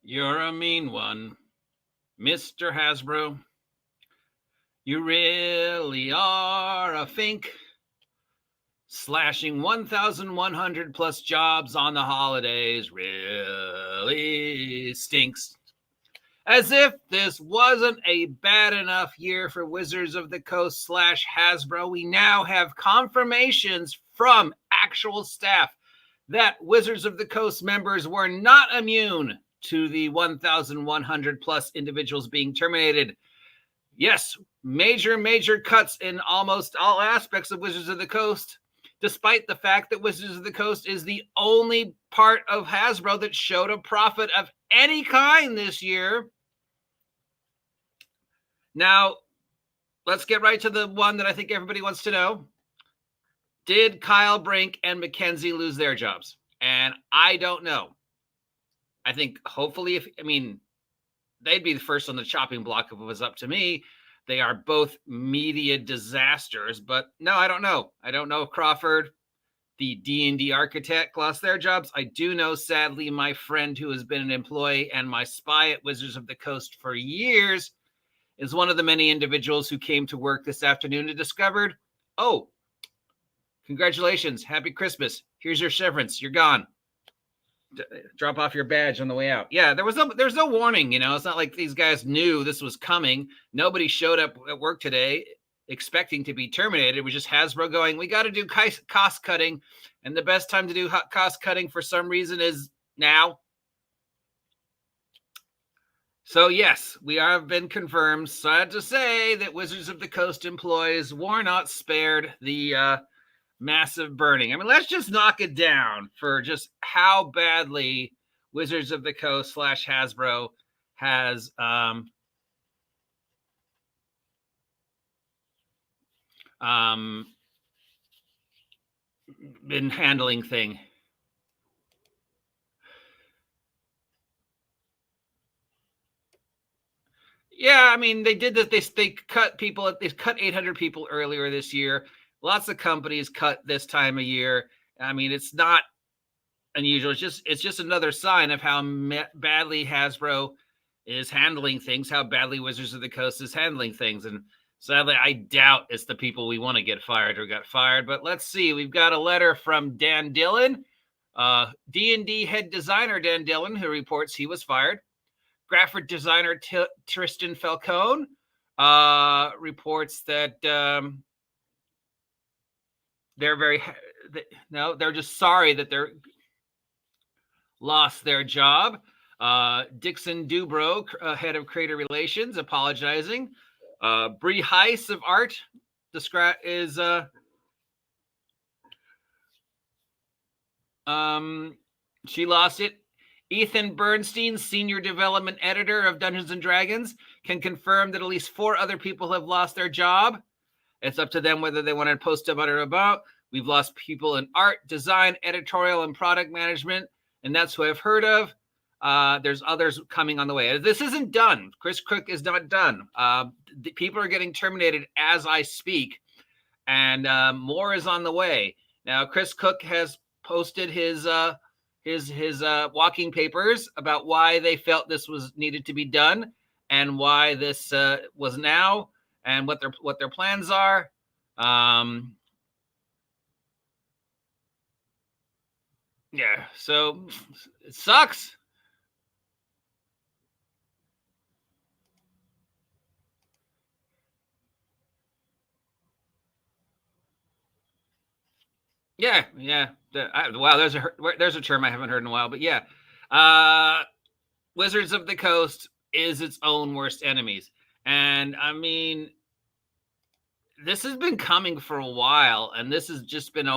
You're a mean one, Mr. Hasbro. You really are a fink. Slashing 1,100 plus jobs on the holidays really stinks. As if this wasn't a bad enough year for Wizards of the Coast / Hasbro, we now have confirmations from actual staff that Wizards of the Coast members were not immune to the 1,100 plus individuals being terminated. Yes, major cuts in almost all aspects of Wizards of the Coast, despite the fact that Wizards of the Coast is the only part of Hasbro that showed a profit of any kind this year. Now, let's get right to the one that I think everybody wants to know. Did Kyle Brink and McKenzie lose their jobs? And I don't know. I think hopefully, they'd be the first on the chopping block if it was up to me. They are both media disasters, but no, I don't know. I don't know if Crawford, the D&D architect, lost their jobs. I do know, sadly, my friend who has been an employee and my spy at Wizards of the Coast for years is one of the many individuals who came to work this afternoon and discovered, oh, congratulations, happy Christmas. Here's your severance. You're gone. Drop off your badge on the way out. Yeah, there's no warning, It's not like these guys knew this was coming. Nobody showed up at work today expecting to be terminated. It was just Hasbro going, we got to do cost cutting, and the best time to do cost cutting for some reason is now. So yes, we have been confirmed. Sad to say that Wizards of the Coast employees were not spared the massive burning. Let's just knock it down for just how badly Wizards of the Coast / Hasbro has been handling things. Yeah, they did that. They cut people. They cut 800 people earlier this year. Lots of companies cut this time of year. It's not unusual. It's just another sign of how badly Hasbro is handling things, how badly Wizards of the Coast is handling things. And sadly, I doubt it's the people we want to get fired or got fired. But let's see. We've got a letter from Dan Dillon, D&D head designer Dan Dillon, who reports he was fired. Graphic designer Tristan Falcone reports that they're just sorry that they're lost their job. Dixon Dubrow, head of creator relations, apologizing. Bree Heiss of art is she lost it. Ethan Bernstein, senior development editor of Dungeons & Dragons, can confirm that at least 4 other people have lost their job. It's up to them whether they want to post about it or about. We've lost people in art, design, editorial, and product management, and that's who I've heard of. There's others coming on the way. This isn't done. Chris Cook is not done. The people are getting terminated as I speak, and more is on the way. Now, Chris Cook has posted his walking papers about why they felt this was needed to be done and why this was now and what their plans are. Yeah, so it sucks. Yeah. Wow, there's a term I haven't heard in a while, but yeah. Wizards of the Coast is its own worst enemies. And this has been coming for a while, and this has just been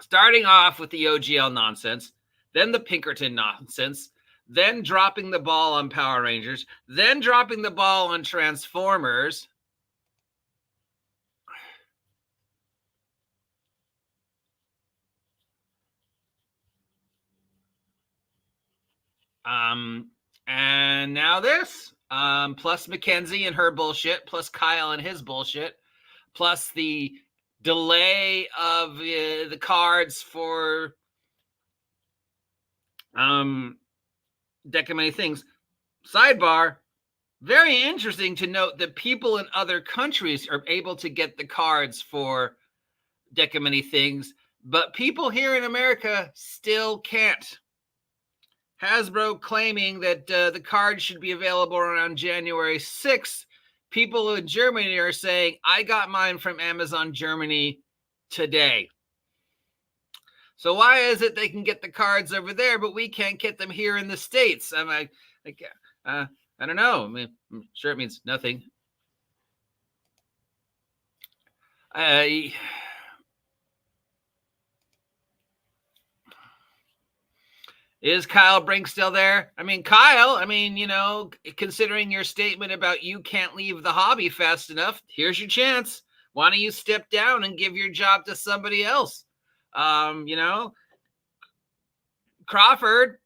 starting off with the OGL nonsense, then the Pinkerton nonsense, then dropping the ball on Power Rangers, then dropping the ball on Transformers. And now this, plus McKenzie and her bullshit, plus Kyle and his bullshit, plus the delay of the cards for Deck of Many Things. Sidebar, very interesting to note that people in other countries are able to get the cards for Deck of Many Things, but people here in America still can't. Hasbro claiming that the card should be available around January 6th. People in Germany are saying, I got mine from Amazon Germany today. So why is it they can get the cards over there, but we can't get them here in the States? I'm like, I don't know. I mean, I'm sure it means nothing. Is Kyle Brink still there? I mean, Kyle, considering your statement about you can't leave the hobby fast enough, here's your chance. Why don't you step down and give your job to somebody else? Crawford,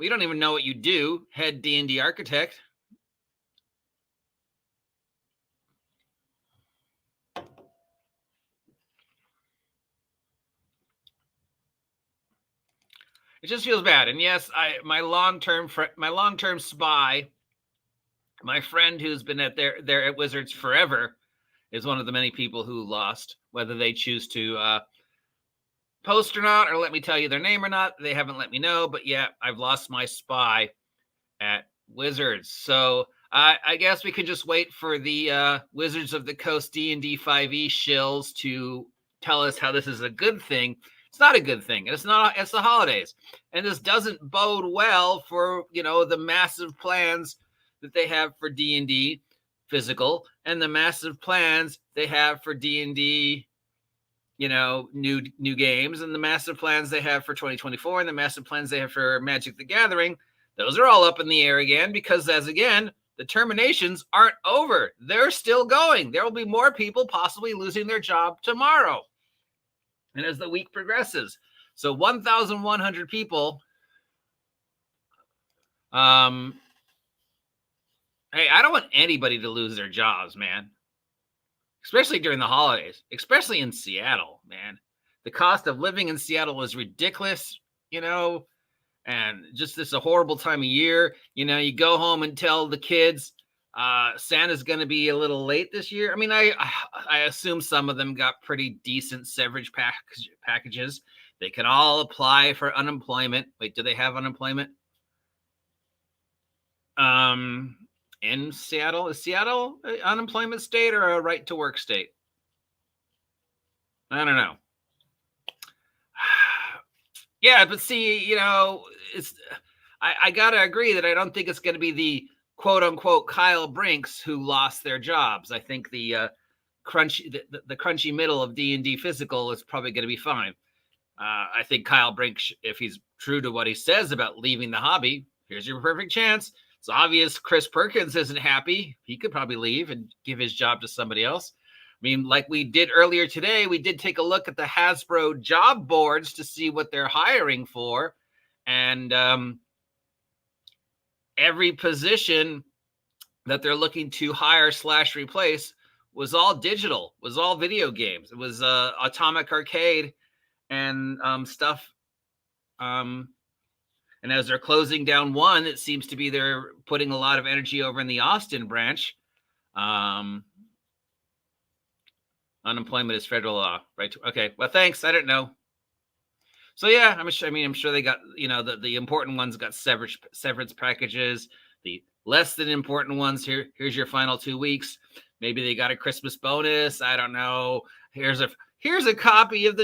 we don't even know what you do, head D&D architect. It just feels bad. And yes, my long-term spy, my friend who's been there at Wizards forever, is one of the many people who lost. Whether they choose to post or not, or let me tell you their name or not, they haven't let me know. But yeah, I've lost my spy at Wizards. So I guess we could just wait for the Wizards of the Coast D&D 5e shills to tell us how this is a good thing. It's not a good thing. It's not. It's the holidays, and this doesn't bode well for the massive plans that they have for D&D physical, and the massive plans they have for D&D, new games, and the massive plans they have for 2024, and the massive plans they have for Magic the Gathering. Those are all up in the air again because, the terminations aren't over. They're still going. There will be more people possibly losing their job tomorrow. And as the week progresses, so 1,100 people. Hey, I don't want anybody to lose their jobs, man. Especially during the holidays, especially in Seattle, man. The cost of living in Seattle is ridiculous, and just this a horrible time of year. You go home and tell the kids Santa's going to be a little late this year. I mean, I assume some of them got pretty decent severance packages. They can all apply for unemployment. Wait, do they have unemployment? In Seattle? Is Seattle an unemployment state or a right to work state? I don't know. Yeah, but see, I gotta agree that I don't think it's going to be the quote unquote Kyle Brinks who lost their jobs. I think the crunchy middle of D&D physical is probably going to be fine. I think Kyle Brinks, if he's true to what he says about leaving the hobby, here's your perfect chance. It's obvious Chris Perkins isn't happy. He could probably leave and give his job to somebody else. I mean, like we did earlier today, we did take a look at the Hasbro job boards to see what they're hiring for. And every position that they're looking to hire / replace was all digital, was all video games. It was Atomic Arcade and stuff. And as they're closing down one, it seems to be they're putting a lot of energy over in the Austin branch. Unemployment is federal law, right? Okay, well, thanks. I didn't know. So yeah, I'm sure they got, the important ones got severance packages. The less than important ones, here's your final 2 weeks. Maybe they got a Christmas bonus. I don't know. Here's a copy of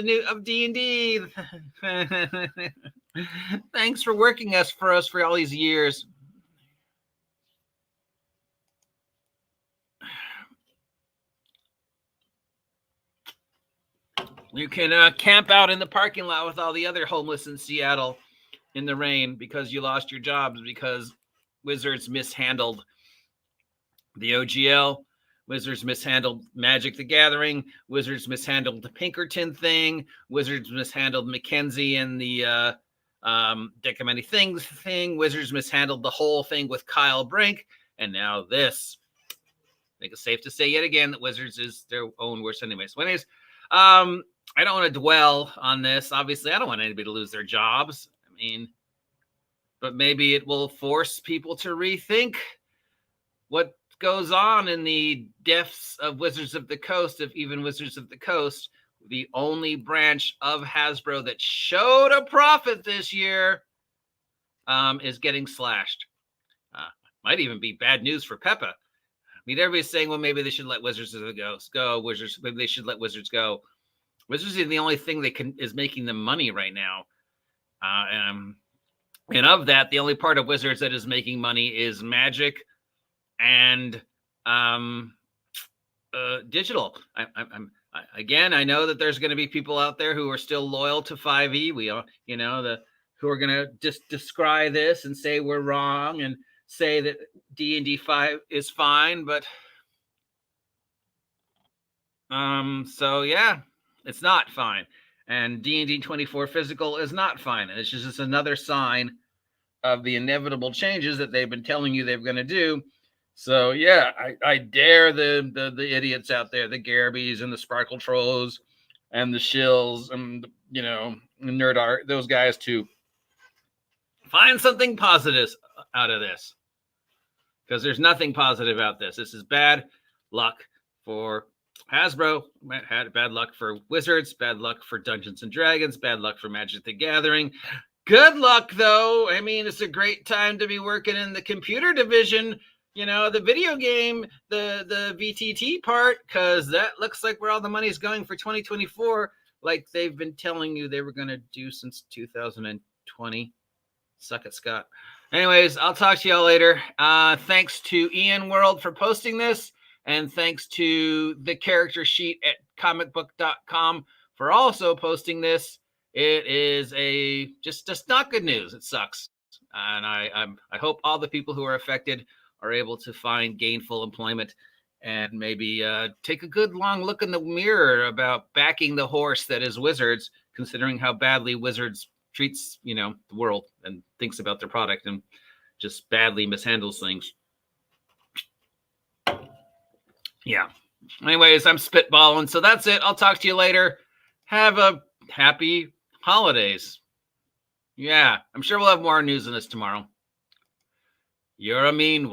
D&D. Thanks for working for us for all these years. You can camp out in the parking lot with all the other homeless in Seattle in the rain because you lost your jobs because Wizards mishandled the OGL. Wizards mishandled Magic the Gathering. Wizards mishandled the Pinkerton thing. Wizards mishandled McKenzie and the Deck of Many Things thing. Wizards mishandled the whole thing with Kyle Brink. And now this. I think it's safe to say yet again that Wizards is their own worst enemy. So anyways, I don't want to dwell on this. Obviously, I don't want anybody to lose their jobs. I mean, but maybe it will force people to rethink what goes on in the depths of Wizards of the Coast, if even Wizards of the Coast, the only branch of Hasbro that showed a profit this year, is getting slashed. Might even be bad news for Peppa. I mean, everybody's saying, well, maybe they should let Wizards of the Coast go. Maybe they should let Wizards go. Wizards is the only thing that is making them money right now. And of that, the only part of Wizards that is making money is Magic and digital. Again, I know that there's going to be people out there who are still loyal to 5e. We are, who are going to just descry this and say we're wrong and say that D&D 5 is fine, but so yeah, it's not fine. And D&D 24 physical is not fine. And it's just another sign of the inevitable changes that they've been telling you they're going to do. So yeah, I dare the idiots out there, the Garabies and the Sparkle Trolls and the Shills and Nerd Art, those guys to find something positive out of this, because there's nothing positive about this. This is bad luck for Hasbro, had bad luck for Wizards, bad luck for Dungeons and Dragons, bad luck for Magic the Gathering. Good luck, though. I mean, it's a great time to be working in the computer division, the video game, the VTT part, because that looks like where all the money is going for 2024, like they've been telling you they were going to do since 2020. Suck it, Scott. Anyways, I'll talk to y'all later. Thanks to ENWorld for posting this, and thanks to the character sheet at comicbook.com for also posting this. It is just not good news. It sucks. And I hope all the people who are affected are able to find gainful employment and maybe take a good long look in the mirror about backing the horse that is Wizards, considering how badly Wizards treats, the world and thinks about their product and just badly mishandles things. Yeah. Anyways, I'm spitballing. So that's it. I'll talk to you later. Have a happy holidays. Yeah, I'm sure we'll have more news on this tomorrow. You're a mean one.